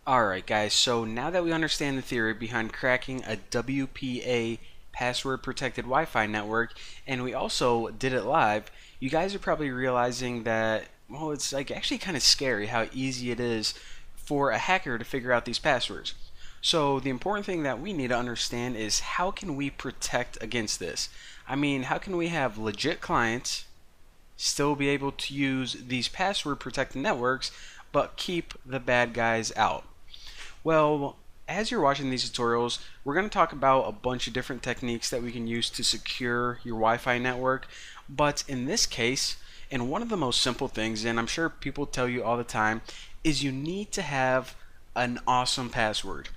Alright guys, so now that we understand the theory behind cracking a WPA password protected Wi-Fi network, and we also did it live, you guys are probably realizing that, well, it's like actually kind of scary how easy it is for a hacker to figure out these passwords. So the important thing that we need to understand is how can we protect against this? I mean, how can we have legit clients still be able to use these password protected networks but keep the bad guys out? Well, as you're watching these tutorials, we're going to talk about a bunch of different techniques that we can use to secure your Wi-Fi network. But in this case, and one of the most simple things, and I'm sure people tell you all the time, is you need to have an awesome password.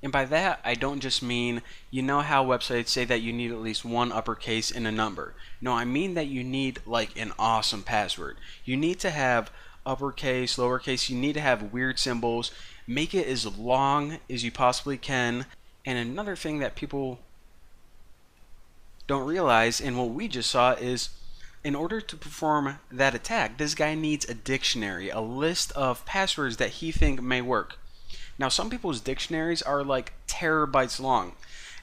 And by that, I don't just mean, you know how websites say that you need at least one uppercase in a number. No, I mean that you need like an awesome password. You need to have uppercase, lowercase, you need to have weird symbols. Make it as long as you possibly can. And another thing that people don't realize, and what we just saw, is in order to perform that attack, this guy needs a dictionary, a list of passwords that he think may work. Now, some people's dictionaries are like terabytes long.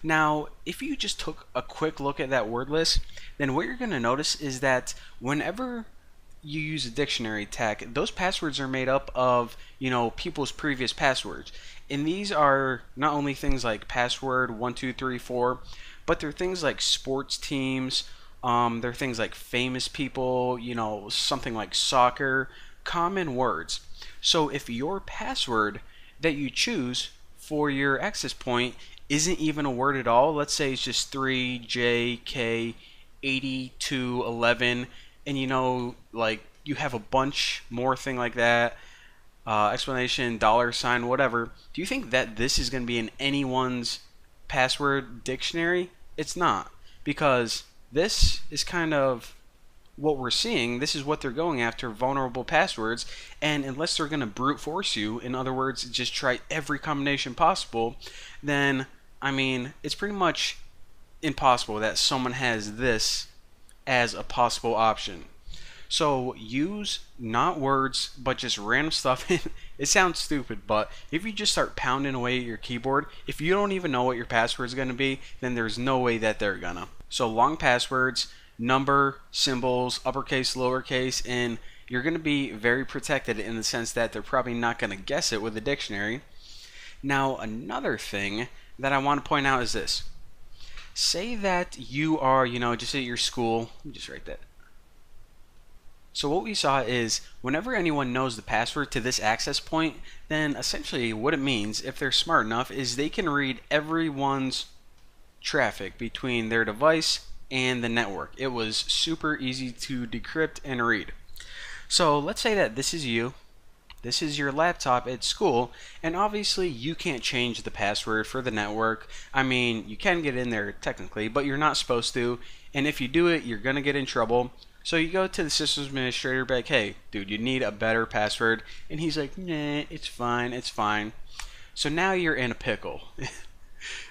Now, if you just took a quick look at that word list, then what you're going to notice is that whenever you use a dictionary tag, those passwords are made up of, people's previous passwords. And these are not only things like password 1234, but they're things like sports teams, they're things like famous people, something like soccer, common words. So if your password that you choose for your access point isn't even a word at all, let's say it's just 3JK8211, and like you have a bunch more thing like that, explanation, dollar sign, whatever, do you think that this is going to be in anyone's password dictionary? It's not, because this is kind of what we're seeing. This is what they're going after, vulnerable passwords. And unless they're going to brute force you, in other words, just try every combination possible, then, I mean, it's pretty much impossible that someone has this as a possible option. So use not words, but just random stuff. It sounds stupid, but if you just start pounding away at your keyboard, if you don't even know what your password is going to be, then there's no way that they're gonna. So long passwords, number, symbols, uppercase, lowercase, and you're going to be very protected in the sense that they're probably not going to guess it with a dictionary. Now, another thing that I want to point out is this. Say that you are, just at your school. Let me just write that. So what we saw is whenever anyone knows the password to this access point, then essentially what it means, if they're smart enough, is they can read everyone's traffic between their device and the network. It was super easy to decrypt and read. So let's say that this is you. This is your laptop at school, and obviously you can't change the password for the network. I mean, you can get in there technically, but you're not supposed to, and if you do it, you're going to get in trouble. So you go to the systems administrator, be like, hey, dude, you need a better password. And he's like, nah, it's fine, it's fine. So now you're in a pickle.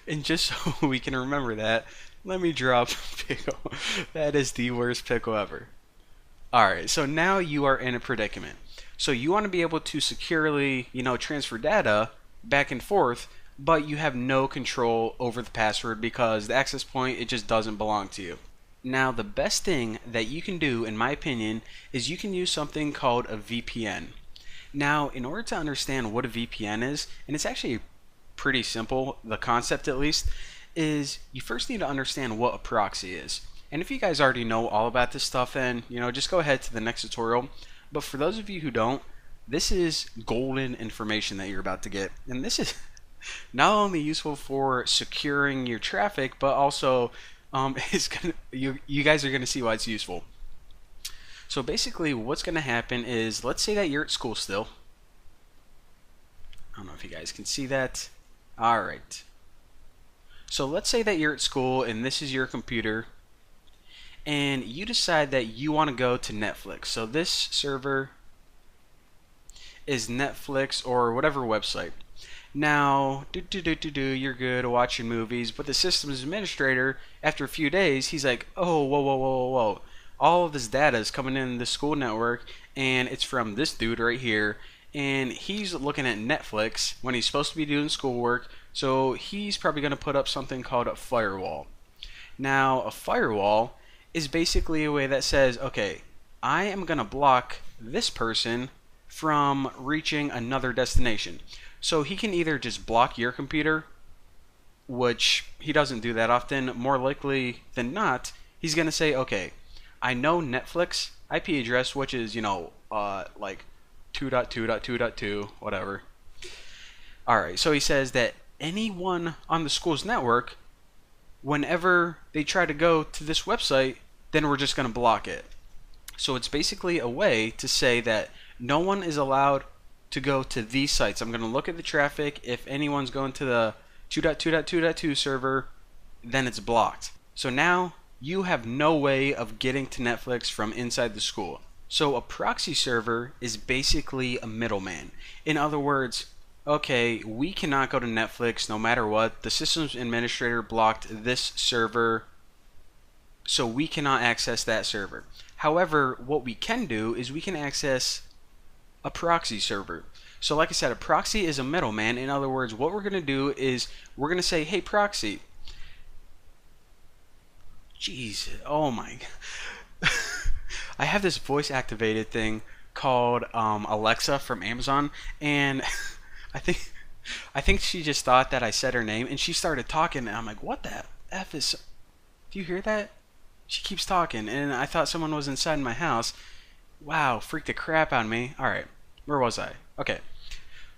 And just so we can remember that, let me drop pickle. That is the worst pickle ever. Alright, so now you are in a predicament. So you want to be able to securely, transfer data back and forth, but you have no control over the password because the access point, it just doesn't belong to you. Now, the best thing that you can do, in my opinion, is you can use something called a VPN. Now, in order to understand what a VPN is, and it's actually pretty simple, the concept at least, is you first need to understand what a proxy is. And if you guys already know all about this stuff, then, just go ahead to the next tutorial. But for those of you who don't, this is golden information that you're about to get. And this is not only useful for securing your traffic, but also you guys are going to see why it's useful. So basically what's going to happen is, let's say that you're at school still. I don't know if you guys can see that. Alright. So let's say that you're at school and this is your computer, and you decide that you want to go to Netflix. So this server is Netflix or whatever website. Now, you're good watching movies, but the systems administrator, after a few days, he's like, oh, whoa. All of this data is coming in the school network, and it's from this dude right here, and he's looking at Netflix when he's supposed to be doing schoolwork. So he's probably going to put up something called a firewall. Now, a firewall is basically a way that says, okay, I am going to block this person from reaching another destination. So he can either just block your computer, which he doesn't do that often. More likely than not, he's going to say, okay, I know Netflix IP address, which is, like 2.2.2.2, whatever. Alright, so he says that anyone on the school's network, whenever they try to go to this website, then we're just going to block it. So it's basically a way to say that no one is allowed to go to these sites. I'm going to look at the traffic. If anyone's going to the 2.2.2.2 server, then it's blocked. So now you have no way of getting to Netflix from inside the school. So a proxy server is basically a middleman. In other words, okay, we cannot go to Netflix no matter what. The systems administrator blocked this server, so we cannot access that server. However, what we can do is we can access a proxy server. So like I said, a proxy is a middleman. In other words, what we're going to do is we're going to say, hey, proxy. Jeez, oh my. I have this voice activated thing called Alexa from Amazon, and I think she just thought that I said her name, and she started talking, and I'm like, what the F is... Do you hear that? She keeps talking, and I thought someone was inside my house. Wow, freaked the crap out of me. Alright, where was I? Okay.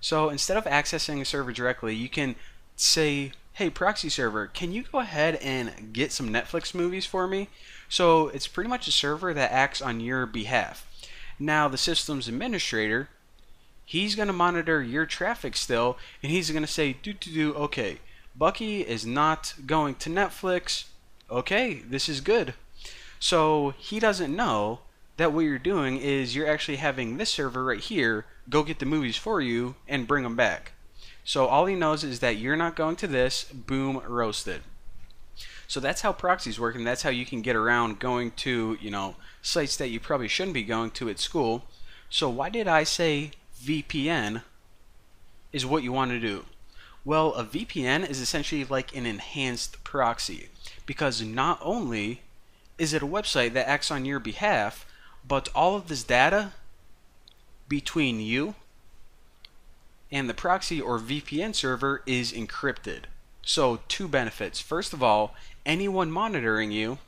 So instead of accessing a server directly, you can say, hey, proxy server, can you go ahead and get some Netflix movies for me? So it's pretty much a server that acts on your behalf. Now, the systems administrator, he's going to monitor your traffic still, and he's going to say, okay, Bucky is not going to Netflix. Okay, this is good. So he doesn't know that what you're doing is you're actually having this server right here go get the movies for you and bring them back. So all he knows is that you're not going to this, boom, roasted. So that's how proxies work, and that's how you can get around going to, sites that you probably shouldn't be going to at school. So why did I say VPN is what you want to do? Well, a VPN is essentially like an enhanced proxy, because not only is it a website that acts on your behalf, but all of this data between you and the proxy or VPN server is encrypted. So two benefits. First of all, anyone monitoring you,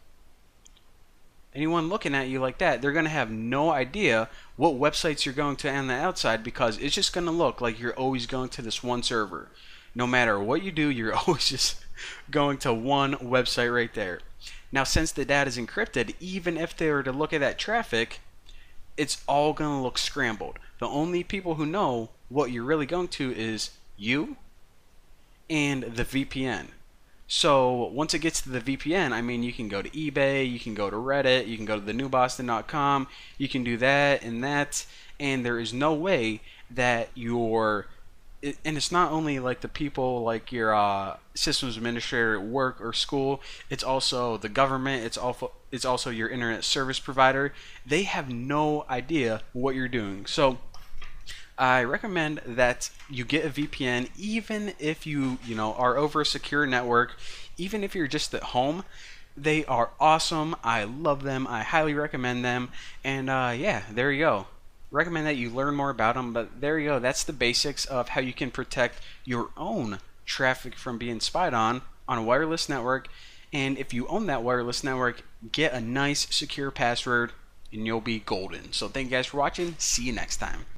anyone looking at you like that, they're going to have no idea what websites you're going to on the outside, because it's just going to look like you're always going to this one server. No matter what you do, you're always just going to one website right there. Now, since the data is encrypted, even if they were to look at that traffic, it's all going to look scrambled. The only people who know what you're really going to is you and the VPN. So once it gets to the VPN, I mean, you can go to eBay, you can go to Reddit, you can go to thenewboston.com, you can do that, and there is no way that and it's not only like the people like your systems administrator at work or school, it's also the government, it's also your internet service provider. They have no idea what you're doing. So I recommend that you get a VPN, even if you are over a secure network, even if you're just at home. They are awesome. I love them. I highly recommend them. And yeah, there you go. Recommend that you learn more about them, but there you go. That's the basics of how you can protect your own traffic from being spied on a wireless network. And if you own that wireless network, get a nice secure password and you'll be golden. So thank you guys for watching. See you next time.